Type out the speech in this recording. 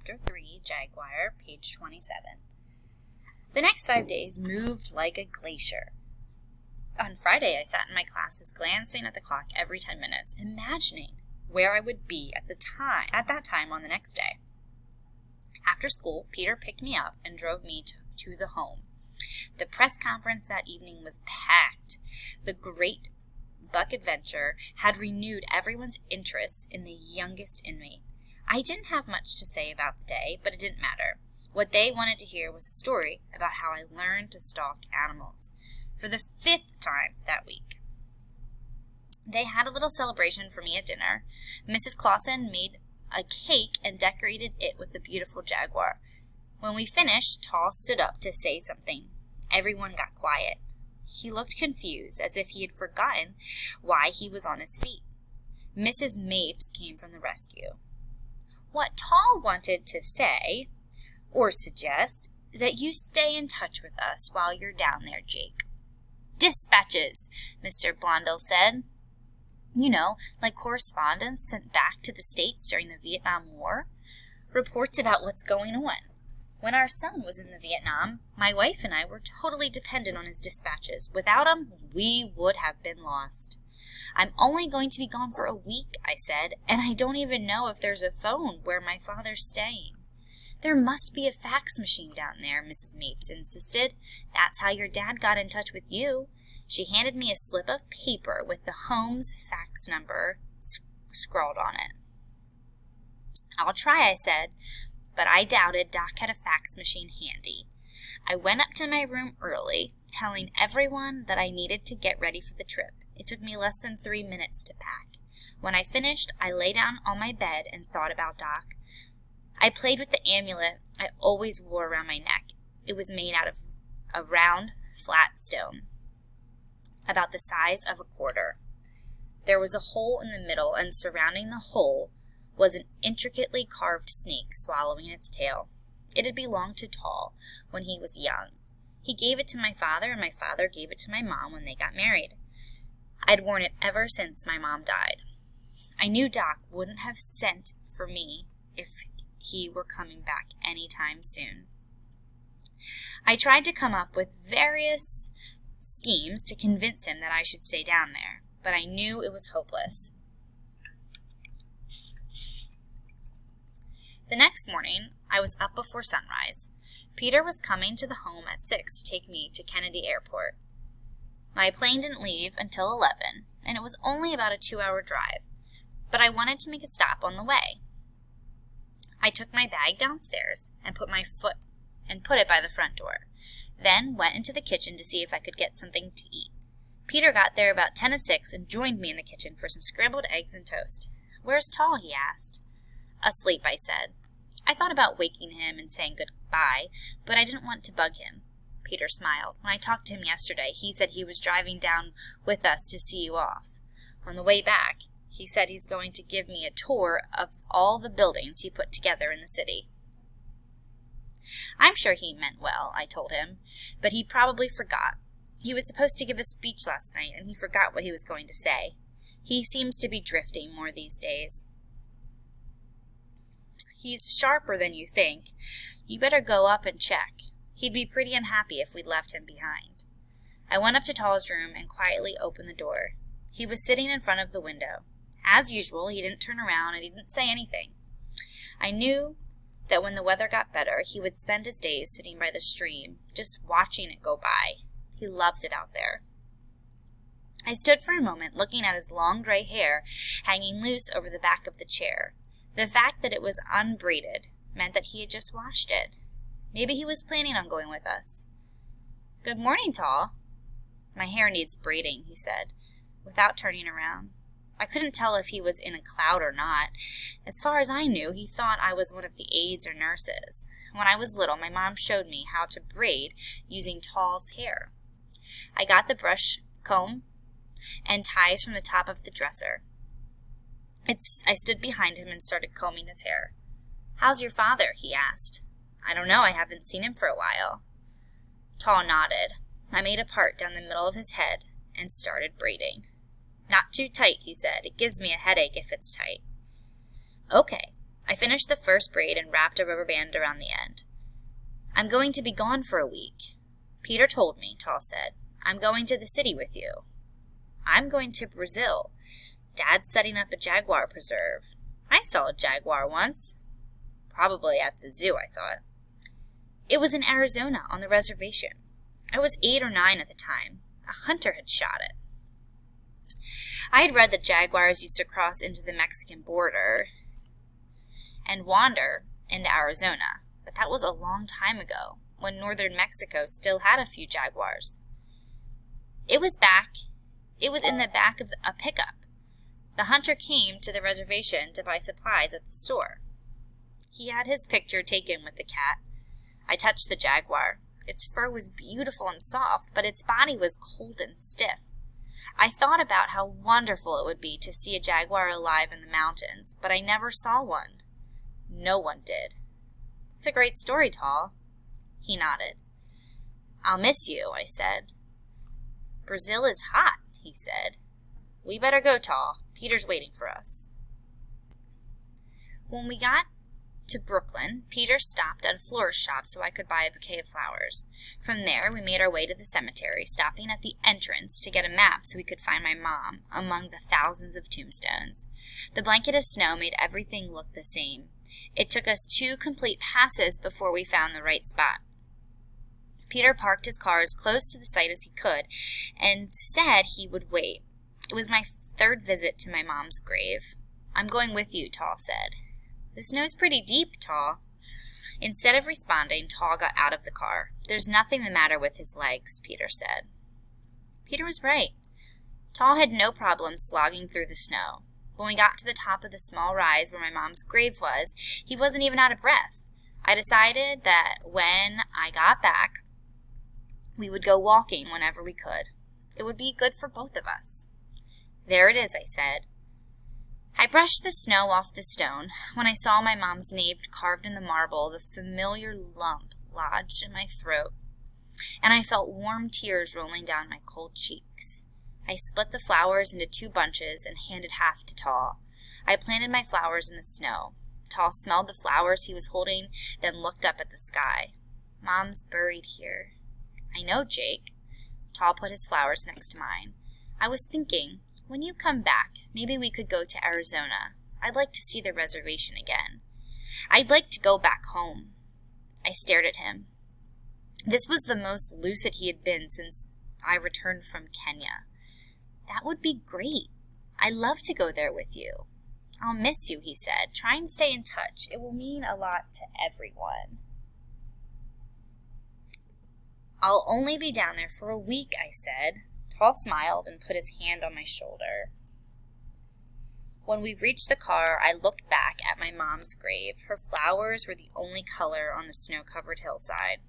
Chapter 3, Jaguar, page 27. The next 5 days moved like a glacier. On Friday, I sat in my classes, glancing at the clock every 10 minutes, imagining where I would be at that time on the next day. After school, Peter picked me up and drove me to the home. The press conference that evening was packed. The great Buck adventure had renewed everyone's interest in the youngest inmate. I didn't have much to say about the day, but it didn't matter. What they wanted to hear was a story about how I learned to stalk animals for the 5th time that week. They had a little celebration for me at dinner. Mrs. Clausen made a cake and decorated it with a beautiful jaguar. When we finished, Tall stood up to say something. Everyone got quiet. He looked confused, as if he had forgotten why he was on his feet. Mrs. Mapes came from the rescue. What Tall wanted to say, or suggest, that you stay in touch with us while you're down there, Jake. Dispatches, Mr. Blondell said. You know, like correspondence sent back to the States during the Vietnam War. Reports about what's going on. When our son was in the Vietnam, my wife and I were totally dependent on his dispatches. Without him, we would have been lost. I'm only going to be gone for a week, I said, and I don't even know if there's a phone where my father's staying. There must be a fax machine down there, Mrs. Mapes insisted. That's how your dad got in touch with you. She handed me a slip of paper with the home's fax number scrawled on it. I'll try, I said, but I doubted Doc had a fax machine handy. I went up to my room early, telling everyone that I needed to get ready for the trip. It took me less than 3 minutes to pack. When I finished, I lay down on my bed and thought about Doc. I played with the amulet I always wore around my neck. It was made out of a round, flat stone, about the size of a quarter. There was a hole in the middle, and surrounding the hole was an intricately carved snake swallowing its tail. It had belonged to Tall when he was young. He gave it to my father, and my father gave it to my mom when they got married. I'd worn it ever since my mom died. I knew Doc wouldn't have sent for me if he were coming back any time soon. I tried to come up with various schemes to convince him that I should stay down there, but I knew it was hopeless. The next morning, I was up before sunrise. Peter was coming to the home at 6 to take me to Kennedy Airport. My plane didn't leave until 11, and it was only about a 2-hour drive, but I wanted to make a stop on the way. I took my bag downstairs and put it by the front door, then went into the kitchen to see if I could get something to eat. Peter got there about 10 to 6 and joined me in the kitchen for some scrambled eggs and toast. Where's Tall? He asked. Asleep, I said. I thought about waking him and saying goodbye, but I didn't want to bug him. Peter smiled. When I talked to him yesterday, he said he was driving down with us to see you off. On the way back, he said he's going to give me a tour of all the buildings he put together in the city. I'm sure he meant well, I told him, but he probably forgot. He was supposed to give a speech last night, and he forgot what he was going to say. He seems to be drifting more these days. He's sharper than you think. You better go up and check. He'd be pretty unhappy if we'd left him behind. I went up to Tall's room and quietly opened the door. He was sitting in front of the window. As usual, he didn't turn around and he didn't say anything. I knew that when the weather got better, he would spend his days sitting by the stream, just watching it go by. He loves it out there. I stood for a moment looking at his long gray hair hanging loose over the back of the chair. The fact that it was unbraided meant that he had just washed it. Maybe he was planning on going with us. Good morning, Tall. My hair needs braiding, he said, without turning around. I couldn't tell if he was in a cloud or not. As far as I knew, he thought I was one of the aides or nurses. When I was little, my mom showed me how to braid using Tall's hair. I got the brush, comb, and ties from the top of the dresser. I stood behind him and started combing his hair. How's your father? He asked. I don't know. I haven't seen him for a while. Tall nodded. I made a part down the middle of his head and started braiding. Not too tight, he said. It gives me a headache if it's tight. Okay. I finished the first braid and wrapped a rubber band around the end. I'm going to be gone for a week. Peter told me, Tall said. I'm going to the city with you. I'm going to Brazil. Dad's setting up a jaguar preserve. I saw a jaguar once. Probably at the zoo, I thought. It was in Arizona on the reservation. I was 8 or 9 at the time. A hunter had shot it. I had read that jaguars used to cross into the Mexican border and wander into Arizona, but that was a long time ago, when northern Mexico still had a few jaguars. It was in the back of a pickup. The hunter came to the reservation to buy supplies at the store. He had his picture taken with the cat. I touched the jaguar. Its fur was beautiful and soft, but its body was cold and stiff. I thought about how wonderful it would be to see a jaguar alive in the mountains, but I never saw one. No one did. It's a great story, Tall. He nodded. I'll miss you, I said. Brazil is hot, he said. We better go, Tall. Peter's waiting for us. When we got to Brooklyn, Peter stopped at a florist shop so I could buy a bouquet of flowers. From there, we made our way to the cemetery, stopping at the entrance to get a map so we could find my mom among the thousands of tombstones. The blanket of snow made everything look the same. It took us 2 complete passes before we found the right spot. Peter parked his car as close to the site as he could and said he would wait. It was my 3rd visit to my mom's grave. I'm going with you, Tall said. The snow's pretty deep, Tall. Instead of responding, Tall got out of the car. There's nothing the matter with his legs, Peter said. Peter was right. Tall had no problem slogging through the snow. When we got to the top of the small rise where my mom's grave was, he wasn't even out of breath. I decided that when I got back, we would go walking whenever we could. It would be good for both of us. There it is, I said. I brushed the snow off the stone when I saw my mom's name carved in the marble. The familiar lump lodged in my throat, and I felt warm tears rolling down my cold cheeks. I split the flowers into 2 bunches and handed half to Tall. I planted my flowers in the snow. Tall smelled the flowers he was holding, then looked up at the sky. Mom's buried here. I know, Jake. Tall put his flowers next to mine. I was thinking, when you come back, maybe we could go to Arizona. I'd like to see the reservation again. I'd like to go back home. I stared at him. This was the most lucid he had been since I returned from Kenya. That would be great. I'd love to go there with you. I'll miss you, he said. Try and stay in touch. It will mean a lot to everyone. I'll only be down there for a week, I said. Tall smiled and put his hand on my shoulder. When we reached the car, I looked back at my mom's grave. Her flowers were the only color on the snow-covered hillside.